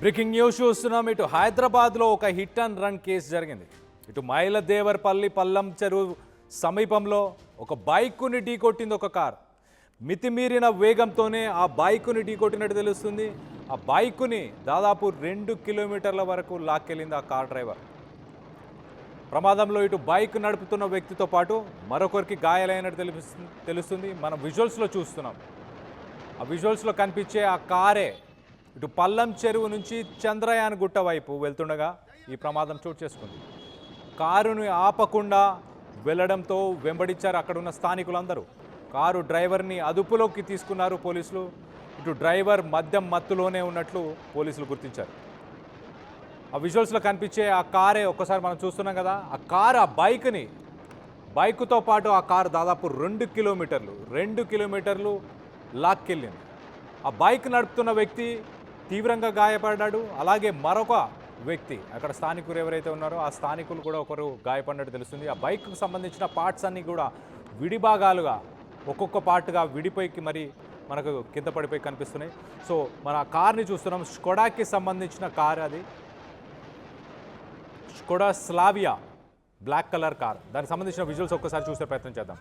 Breaking news చూస్తున్నాం. ఇటు హైదరాబాద్లో ఒక హిట్ అండ్ రన్ కేసు జరిగింది. ఇటు మైలదేవరపల్లి పల్లం చెరువు సమీపంలో ఒక బైకుని ఢీకొట్టింది ఒక కార్. మితిమీరిన వేగంతోనే ఆ బైకుని ఢీకొట్టినట్టు తెలుస్తుంది. ఆ బైకుని దాదాపు 2 కిలోమీటర్ల వరకు లాక్కెళ్ళింది ఆ కార్ డ్రైవర్. ప్రమాదంలో ఇటు బైక్ నడుపుతున్న వ్యక్తితో పాటు మరొకరికి గాయాలైనట్టు తెలుస్తుంది. మనం విజువల్స్లో చూస్తున్నాం. ఆ విజువల్స్లో కనిపించే ఆ కారే ఇటు పల్లం చెరువు నుంచి చంద్రయాన్ గుట్ట వైపు వెళ్తుండగా ఈ ప్రమాదం చోటు చేసుకుంది. కారుని ఆపకుండా వెళ్ళడంతో వెంబడించారు అక్కడున్న స్థానికులందరూ. కారు డ్రైవర్ని అదుపులోకి తీసుకున్నారు పోలీసులు. ఇటు డ్రైవర్ మద్యం మత్తులోనే ఉన్నట్లు పోలీసులు గుర్తించారు. ఆ విజువల్స్లో కనిపించే ఆ కారే ఒక్కసారి మనం చూస్తున్నాం కదా, ఆ కారు ఆ బైకుతో పాటు ఆ కారు దాదాపు 2 కిలోమీటర్లు లాక్కెళ్ళింది. ఆ బైక్ నడుపుతున్న వ్యక్తి తీవ్రంగా గాయపడ్డాడు. అలాగే మరొక వ్యక్తి అక్కడ స్థానికులు ఎవరైతే ఉన్నారో ఆ స్థానికులు కూడా ఒకరు గాయపడినట్టు తెలుస్తుంది. ఆ బైక్కు సంబంధించిన పార్ట్స్ అన్నీ కూడా విడిభాగాలుగా ఒక్కొక్క పార్ట్గా విడిపోయి మరి మనకు కింద పడిపోయి కనిపిస్తున్నాయి. సో మన కార్ని చూస్తున్నాం. స్కోడాకి సంబంధించిన కార్ అది. Skoda Slavia black colour car. దానికి సంబంధించిన విజువల్స్ ఒక్కసారి చూసే ప్రయత్నం చేద్దాం.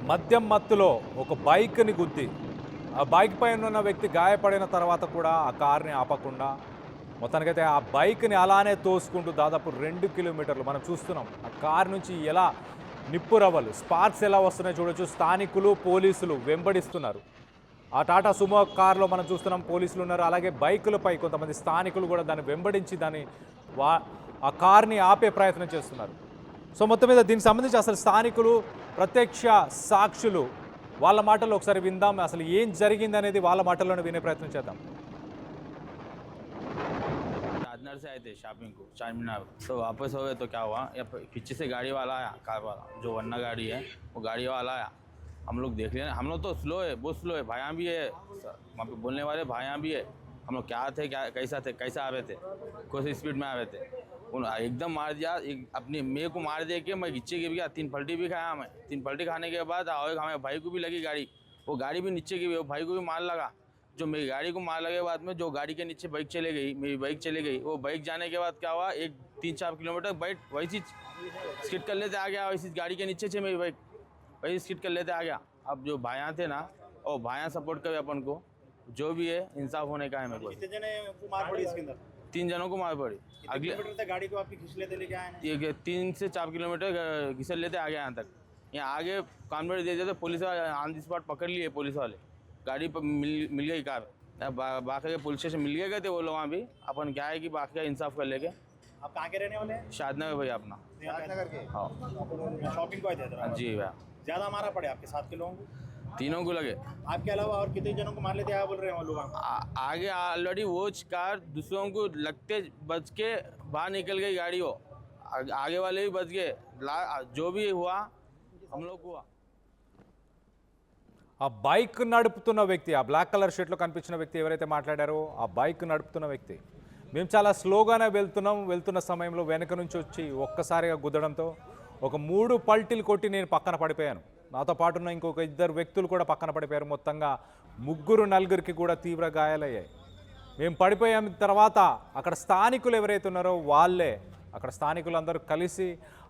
మద్యం మత్తులో ఒక బైక్ని గుద్ది ఆ బైక్ పైన ఉన్న వ్యక్తి గాయపడిన తర్వాత కూడా ఆ కార్ని ఆపకుండా మొత్తానికైతే ఆ బైక్ని అలానే తోసుకుంటూ దాదాపు 2 కిలోమీటర్లు మనం చూస్తున్నాం. ఆ కార్ నుంచి ఎలా నిప్పురవ్వలు స్పార్క్స్ ఎలా వస్తున్నాయో చూడొచ్చు. స్థానికులు పోలీసులు వెంబడిస్తున్నారు. ఆ టాటా సుమో కార్లో మనం చూస్తున్నాం పోలీసులు ఉన్నారు. అలాగే బైకులపై కొంతమంది స్థానికులు కూడా దాన్ని వెంబడించి ఆ కార్ని ఆపే ప్రయత్నం చేస్తున్నారు. సో మొత్తం మీద దీనికి సంబంధించి అసలు స్థానికులు ప్రత్యక్ష సాక్షులు వాళ్ళ మాటల్లో ఒకసారి విందాం. అసలు ఏం జరిగింది అనేది వాళ్ళ మాటల్లోనే వినే ప్రయత్నం చేద్దాం. राजनगर से आए थे शॉपिंग को चार मीनार, तो वापस हो गए तो क्या हुआ, या पीछे से गाड़ी वाला आया, कार वाला जो वरना गाड़ी है वो गाड़ी वाला आया. हम लोग देख रहे हैं, हम लोग तो स्लो है, बहुत स्लो है. भाया भी है वहाँ पे बोलने वाले, भाया भी है. हम लोग क्या थे, क्या कैसा आ रहे थे, कौन सी स्पीड में आ रहे थे. एकदम मार दिया. अपनी मेरे को मार दे के मैं नीचे गिर गया. 3 पलटी भी खाया मैं. 3 पलटी खाने के बाद हमें भाई को भी लगी गाड़ी, वो गाड़ी भी नीचे गिरी, वो भाई को भी मार लगा. जो मेरी गाड़ी को मार लगे बाद में जो गाड़ी के नीचे बाइक चले गई, मेरी बाइक चली गई. वो बाइक जाने के बाद क्या हुआ, 3-4 किलोमीटर बाइक वैसी स्किड कर लेते आ गया. वैसी गाड़ी के नीचे से मेरी बाइक वैसी स्किड कर लेते आ गया. अब जो भाया थे ना, और भाया सपोर्ट करे अपन को, जो भी है इंसाफ होने का है. मेरे को कितने जने को मार पड़ी इसके अंदर? 3 जनों को मार पड़ी. अगले किलोमीटर तक गाड़ी को आपकी खींच लेते लेके आए? 3 से 4 किलोमीटर घिसल लेते आ गया यहाँ तक. यहाँ आगे कॉन्वेंट दे दिया तो पुलिस ऑन द स्पॉट पकड़ लिए पुलिस वाले. गाड़ी पर मिल गई कार. बाकी के पुलिस स्टेशन मिल गए थे वो लोग. वहाँ भी अपन क्या है कि बाकी का इंसाफ कर लेके. आप कहाँ के रहने वाले हैं? शादनगर भैया अपना. शादनगर के? हाँ. शॉपिंग को आए थे? जी भैया. ज़्यादा मारा पड़े आपके साथ के लोगों को? 3 को लगे. आपके अलावा और कितने जनों को मार लेते हैं बोल रहे हैं वो लोग? आगे ऑलरेडी वो कार दूसरों को लगते बच के बाहर निकल गई गाड़ी. वो आगे वाले भी बच गए. जो भी हुआ हम लोग हुआ. ఆ బైక్ నడుపుతున్న వ్యక్తి, ఆ బ్లాక్ కలర్ షర్ట్లో కనిపించిన వ్యక్తి ఎవరైతే మాట్లాడారో ఆ బైక్ నడుపుతున్న వ్యక్తి, మేము చాలా స్లోగానే వెళ్తున్న సమయంలో వెనక నుంచి వచ్చి ఒక్కసారిగా గుద్దడంతో ఒక 3 పల్టీలు కొట్టి నేను పక్కన పడిపోయాను. నాతో పాటు ఉన్న ఇంకొక 2 వ్యక్తులు కూడా పక్కన పడిపోయారు. మొత్తంగా 3-4కి కూడా తీవ్ర గాయాలయ్యాయి. మేము పడిపోయిన తర్వాత అక్కడ స్థానికులు ఎవరైతే ఉన్నారో అక్కడ స్థానికులందరూ కలిసి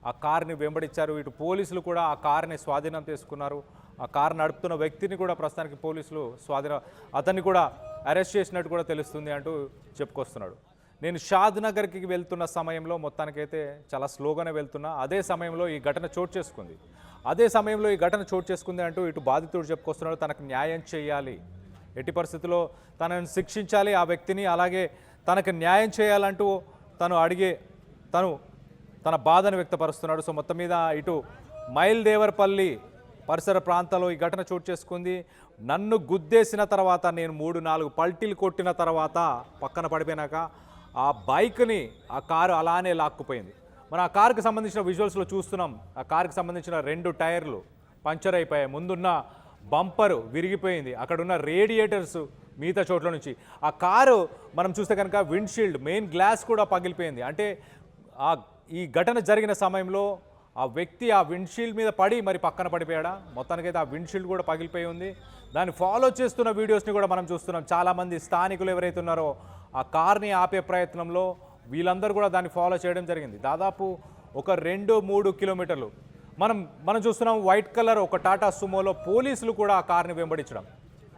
ఆ కార్ని వెంబడించారు. ఇటు పోలీసులు కూడా ఆ కార్ని స్వాధీనం చేసుకున్నారు. ఆ కారు నడుపుతున్న వ్యక్తిని కూడా ప్రస్తుతానికి పోలీసులు అతన్ని కూడా అరెస్ట్ చేసినట్టు కూడా తెలుస్తుంది అంటూ చెప్పుకొస్తున్నాడు. నేను షాద్ నగర్కి వెళ్తున్న సమయంలో మొత్తానికైతే చాలా స్లోగానే వెళ్తున్నా. అదే సమయంలో ఈ ఘటన చోటు చేసుకుంది అంటూ ఇటు బాధితుడు చెప్పుకొస్తున్నాడు. తనకు న్యాయం చేయాలి, ఎట్టి పరిస్థితుల్లో తనను శిక్షించాలి ఆ వ్యక్తిని, అలాగే తనకు న్యాయం చేయాలంటూ తన బాధను వ్యక్తపరుస్తున్నాడు. సో మొత్తం మీద ఇటు మైల్దేవరపల్లి పరిసర ప్రాంతాల్లో ఈ ఘటన చోటు చేసుకుంది. నన్ను గుద్దేసిన తర్వాత నేను 3-4 పల్టీలు కొట్టిన తర్వాత పక్కన పడిపోయినాక ఆ బైక్ని ఆ కారు అలానే లాక్కుపోయింది. మనం ఆ కారుకి సంబంధించిన విజువల్స్లో చూస్తున్నాం. ఆ కారుకి సంబంధించిన 2 టైర్లు పంచర్ అయిపోయాయి, ముందున్న బంపరు విరిగిపోయింది, అక్కడున్న రేడియేటర్స్ మిగతా చోట్ల నుంచి. ఆ కారు మనం చూస్తే కనుక విండ్షీల్డ్ మెయిన్ గ్లాస్ కూడా పగిలిపోయింది. అంటే ఈ ఘటన జరిగిన సమయంలో ఆ వ్యక్తి ఆ విండ్షీల్డ్ మీద పడి మరి పక్కన పడిపోయాడా, మొత్తానికైతే ఆ విండ్షీల్డ్ కూడా పగిలిపోయి ఉంది. దాన్ని ఫాలో చేస్తున్న వీడియోస్ని కూడా మనం చూస్తున్నాం. చాలామంది స్థానికులు ఎవరైతే ఉన్నారో ఆ కార్ని ఆపే ప్రయత్నంలో వీళ్ళందరూ కూడా దాన్ని ఫాలో చేయడం జరిగింది. దాదాపు ఒక 2-3 కిలోమీటర్లు మనం చూస్తున్నాం. వైట్ కలర్ ఒక టాటా సుమోలో పోలీసులు కూడా ఆ కార్ని వెంబడించడం.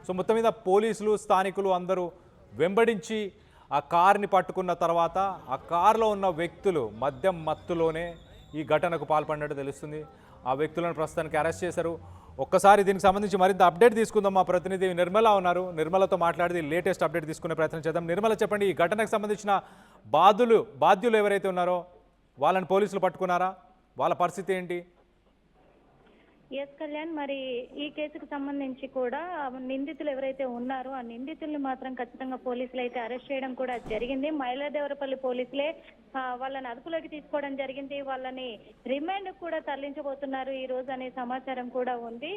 సో మొత్తం మీద పోలీసులు స్థానికులు అందరూ వెంబడించి ఆ కార్ని పట్టుకున్న తర్వాత ఆ కార్లో ఉన్న వ్యక్తులు మద్యం మత్తులోనే ఈ ఘటనకు పాల్పడినట్టు తెలుస్తుంది. ఆ వ్యక్తులను ప్రస్తుతానికి అరెస్ట్ చేశారు. ఒక్కసారి దీనికి సంబంధించి మరింత అప్డేట్ తీసుకుందాం. మా ప్రతినిధి నిర్మల ఉన్నారు. నిర్మలతో మాట్లాడి లేటెస్ట్ అప్డేట్ తీసుకునే ప్రయత్నం చేద్దాం. నిర్మల, చెప్పండి, ఈ ఘటనకు సంబంధించిన బాధ్యులు ఎవరైతే ఉన్నారో వాళ్ళని పోలీసులు పట్టుకున్నారా? వాళ్ళ పరిస్థితి ఏంటి? ఎస్ కళ్యాణ్, మరి ఈ కేసుకు సంబంధించి కూడా నిందితులు ఎవరైతే ఉన్నారో ఆ నిందితుల్ని మాత్రం ఖచ్చితంగా పోలీసులు అయితే అరెస్ట్ చేయడం కూడా జరిగింది. మైలాదేవరపల్లి పోలీసులే వాళ్ళని అదుపులోకి తీసుకోవడం జరిగింది. వాళ్ళని రిమాండ్ కూడా తరలించబోతున్నారు ఈ రోజు అనే సమాచారం కూడా ఉంది.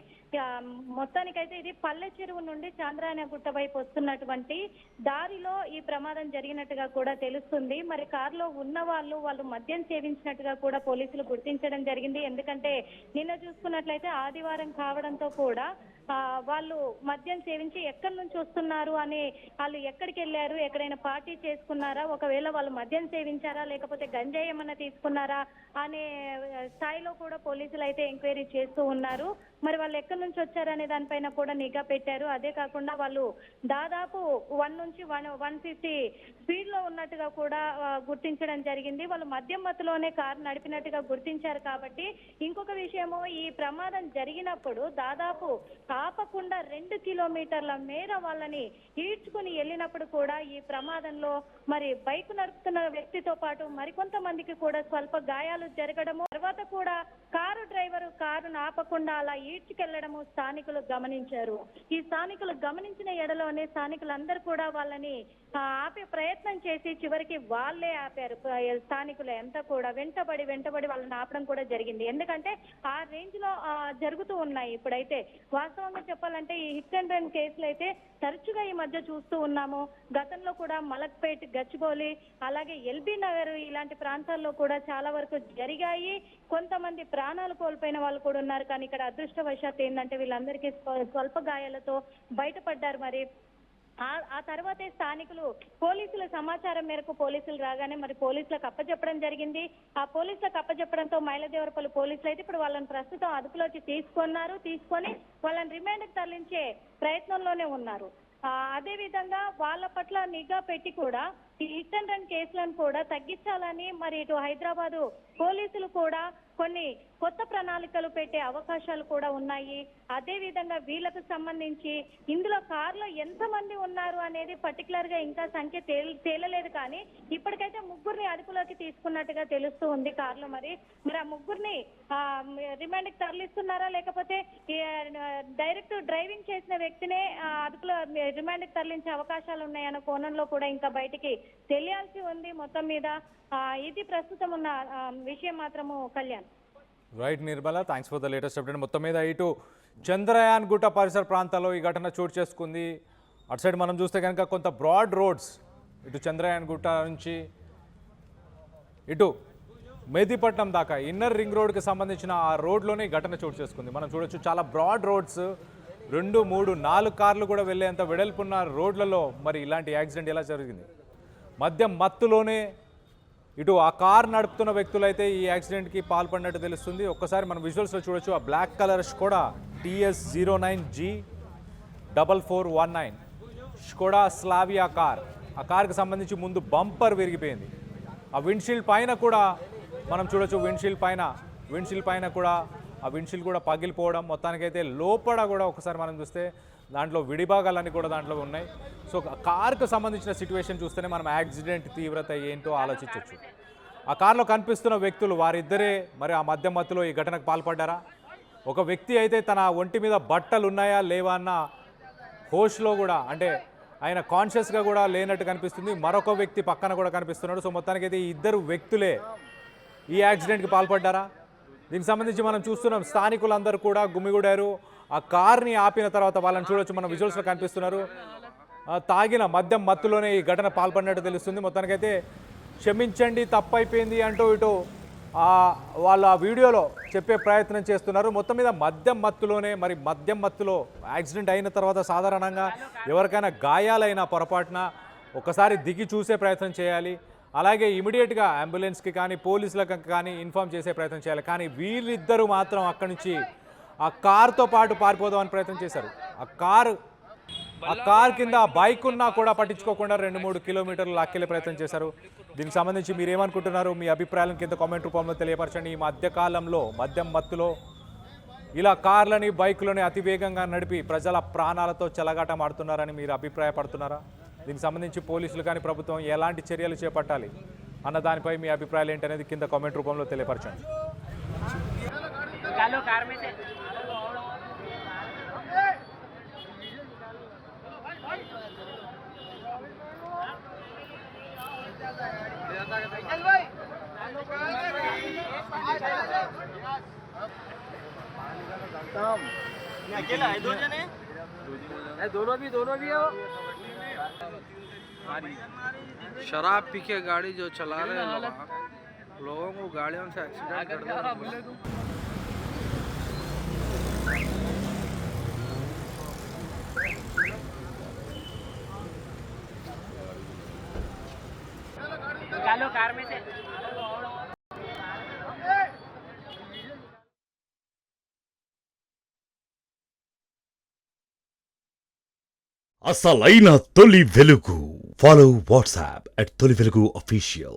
మొత్తానికైతే ఇది పల్లె చెరువు నుండి చాంద్రాయనగుట్ట వైపు వస్తున్నటువంటి దారిలో ఈ ప్రమాదం జరిగినట్టుగా కూడా తెలుస్తుంది. మరి కారులో ఉన్న వాళ్ళు మద్యం సేవించినట్టుగా కూడా పోలీసులు గుర్తించడం జరిగింది. ఎందుకంటే నిన్న చూసుకున్నట్లయితే ఆదివారం కావడంతో కూడా వాళ్ళు మద్యం సేవించి ఎక్కడి నుంచి వస్తున్నారు అని, వాళ్ళు ఎక్కడికి వెళ్ళారు, ఎక్కడైనా పార్టీ చేసుకున్నారా, ఒకవేళ వాళ్ళు మద్యం సేవించారా లేకపోతే గంజాయి ఏమన్నా తీసుకున్నారా అనే స్థాయిలో కూడా పోలీసులు అయితే ఎంక్వైరీ చేస్తూ ఉన్నారు. మరి వాళ్ళు ఎక్కడి నుంచి వచ్చారనే దానిపైన కూడా నిఘా పెట్టారు. అదే కాకుండా వాళ్ళు దాదాపు 1 నుంచి 150 స్పీడ్ లో ఉన్నట్టుగా కూడా గుర్తించడం జరిగింది. వాళ్ళు మద్యం మత్తులోనే కారు నడిపినట్టుగా గుర్తించారు. కాబట్టి ఇంకొక విషయము, ఈ ప్రమాదం జరిగినప్పుడు దాదాపు ఆపకుండా 2 కిలోమీటర్ల మేర వాళ్ళని ఈడ్చుకుని వెళ్ళినప్పుడు కూడా ఈ ప్రమాదంలో మరి బైక్ నడుపుతున్న వ్యక్తితో పాటు మరికొంతమందికి కూడా స్వల్ప గాయాలు జరగడము, తర్వాత కూడా కారు డ్రైవరు కారును ఆపకుండా అలా ఈడ్చుకెళ్లడము స్థానికులు గమనించారు. ఈ స్థానికులు గమనించిన ఎడలోనే స్థానికులందరూ కూడా వాళ్ళని ఆపే ప్రయత్నం చేసి చివరికి వాళ్ళే ఆపారు. స్థానికులు ఎంత కూడా వెంటబడి వాళ్ళని ఆపడం కూడా జరిగింది. ఎందుకంటే ఆ రేంజ్ లో జరుగుతూ ఉన్నాయి. ఇప్పుడైతే వాస్తవంగా చెప్పాలంటే ఈ హిట్ అండ్ రన్ కేసులు అయితే తరచుగా ఈ మధ్య చూస్తూ ఉన్నాము. గతంలో కూడా మలక్పేట్, గచ్చిబౌలి, అలాగే ఎల్బీ నగర్ ఇలాంటి ప్రాంతాల్లో కూడా చాలా వరకు జరిగాయి. కొంతమంది ప్రాణాలు కోల్పోయిన వాళ్ళు కూడా ఉన్నారు. కానీ ఇక్కడ అదృష్టవశాత్తు ఏంటంటే వీళ్ళందరికీ స్వల్ప గాయాలతో బయటపడ్డారు. మరి ఆ తర్వాతే స్థానికులు పోలీసుల సమాచారం మేరకు పోలీసులు రాగానే మరి పోలీసులకు అప్పచెప్పడం జరిగింది. ఆ పోలీసులకు అప్పచెప్పడంతో మైలదేవరపల్లి పోలీసులు అయితే ఇప్పుడు వాళ్ళని ప్రస్తుతం అదుపులోకి తీసుకొని వాళ్ళని రిమాండ్కి తరలించే ప్రయత్నంలోనే ఉన్నారు. అదే విధంగా వాళ్ళ పట్ల నిఘా పెట్టి కూడా ఈ హిట్ అండ్ రన్ కేసులను కూడా తగ్గించాలని మరి ఇటు హైదరాబాదు పోలీసులు కూడా కొన్ని కొత్త ప్రణాళికలు పెట్టే అవకాశాలు కూడా ఉన్నాయి. అదే విధంగా వీళ్ళకు సంబంధించి ఇందులో కారులో ఎంతమంది ఉన్నారు అనేది పర్టికులర్ గా ఇంకా సంఖ్య తేలలేదు. కానీ ఇప్పటికైతే 3 అదుపులోకి తీసుకున్నట్టుగా తెలుస్తూ ఉంది కారులో. మరి ఆ 3 రిమాండ్కి తరలిస్తున్నారా లేకపోతే డైరెక్ట్ డ్రైవింగ్ చేసిన వ్యక్తినే అదుపులో రిమాండ్కి తరలించే అవకాశాలు ఉన్నాయన్న కోణంలో కూడా ఇంకా బయటికి తెలియాల్సి ఉంది. మొత్తం మీద ఇది ప్రస్తుతం ఉన్న విషయం మాత్రము. Kalyan. Right Nirmala, thanks for the latest update. మొత్తం మీద ఇటు చంద్రయాన్ గుట్ట పరిసర ప్రాంతాల్లో ఈ ఘటన చోటు చేసుకుంది. అటు సైడ్ మనం చూస్తే కనుక కొంత బ్రాడ్ రోడ్స్, ఇటు చంద్రయాన్ గుట్ట నుంచి ఇటు మెహదీపట్నం దాకా ఇన్నర్ రింగ్ రోడ్కి సంబంధించిన ఆ రోడ్లోనే ఈ ఘటన చోటు చేసుకుంది. మనం చూడొచ్చు చాలా బ్రాడ్ రోడ్స్, 2, 3, 4 కార్లు కూడా వెళ్ళేంత వెడల్పున్న రోడ్లలో మరి ఇలాంటి యాక్సిడెంట్ ఎలా జరిగింది? మద్యం మత్తులోనే ఇటు ఆ కార్ నడుపుతున్న వ్యక్తులైతే ఈ యాక్సిడెంట్కి పాల్పడినట్టు తెలుస్తుంది. ఒక్కసారి మనం విజువల్స్లో చూడొచ్చు. ఆ black colour Skoda TS09G4419 Skoda Slavia car. ఆ కార్కి సంబంధించి ముందు బంపర్ విరిగిపోయింది. ఆ విండ్షీల్డ్ పైన కూడా మనం చూడొచ్చు. విండ్షీల్డ్ పైన కూడా ఆ విండ్షీల్డ్ కూడా పగిలిపోవడం. మొత్తానికైతే లోపల కూడా ఒకసారి మనం చూస్తే దాంట్లో విడిభాగాలన్నీ కూడా దాంట్లో ఉన్నాయి. సో కార్కు సంబంధించిన సిచ్యువేషన్ చూస్తేనే మనం యాక్సిడెంట్ తీవ్రత ఏంటో ఆలోచించవచ్చు. ఆ కార్లో కనిపిస్తున్న వ్యక్తులు వారిద్దరే మరి ఆ మద్యం మత్తులో ఈ ఘటనకు పాల్పడ్డారా? ఒక వ్యక్తి అయితే తన ఒంటి మీద బట్టలు ఉన్నాయా లేవా అన్న హోష్లో కూడా, అంటే ఆయన కాన్షియస్గా కూడా లేనట్టు కనిపిస్తుంది. మరొక వ్యక్తి పక్కన కూడా కనిపిస్తున్నాడు. సో మొత్తానికి అయితే ఈ ఇద్దరు వ్యక్తులే ఈ యాక్సిడెంట్కి పాల్పడ్డారా? దీనికి సంబంధించి మనం చూస్తున్నాం, స్థానికులందరూ కూడా గుమిగూడారు. ఆ కార్ని ఆపిన తర్వాత వాళ్ళని చూడొచ్చు, మన విజువల్స్లో కనిపిస్తున్నారు. తాగిన మద్యం మత్తులోనే ఈ ఘటన పాల్పడినట్టు తెలుస్తుంది. మొత్తానికైతే క్షమించండి, తప్పైపోయింది అంటూ ఇటు వాళ్ళ వీడియోలో చెప్పే ప్రయత్నం చేస్తున్నారు. మొత్తం మీద మద్యం మత్తులో యాక్సిడెంట్ అయిన తర్వాత సాధారణంగా ఎవరికైనా గాయాలైన పొరపాటున ఒకసారి దిగి చూసే ప్రయత్నం చేయాలి. అలాగే ఇమీడియట్గా అంబులెన్స్కి కానీ పోలీసులకు కానీ ఇన్ఫామ్ చేసే ప్రయత్నం చేయాలి. కానీ వీళ్ళిద్దరూ మాత్రం అక్కడి నుంచి ఆ కార్తో పాటు పారిపోదామని ప్రయత్నం చేశారు. ఆ కార్ కింద బైక్ ఉన్నా కూడా పట్టించుకోకుండా 2-3 కిలోమీటర్లు లాక్కెళ్ళే ప్రయత్నం చేశారు. దీనికి సంబంధించి మీరు ఏమనుకుంటున్నారు? మీ అభిప్రాయాలను కింద కామెంట్ రూపంలో తెలియపరచండి. ఈ మధ్యకాలంలో మద్యం మత్తులో ఇలా కార్లని బైకులని అతివేగంగా నడిపి ప్రజల ప్రాణాలతో చెలగాటమాడుతున్నారని మీరు అభిప్రాయపడుతున్నారా? దీనికి సంబంధించి పోలీసులు కానీ ప్రభుత్వం ఎలాంటి చర్యలు చేపట్టాలి అన్న దానిపై మీ అభిప్రాయాలు ఏంటనేది కింద కామెంట్ రూపంలో తెలియపరచండి. अकेला है, 2 जने दोनों भी हो। शराब पी के गाड़ी जो चला रहे हैं लोगों को गाड़ियों से एक्सीडेंट कर दो। निकालो कार में से। అసలైన తొలి వెలుగు. ఫాలో వాట్సాప్ @తొలి వెలుగు official.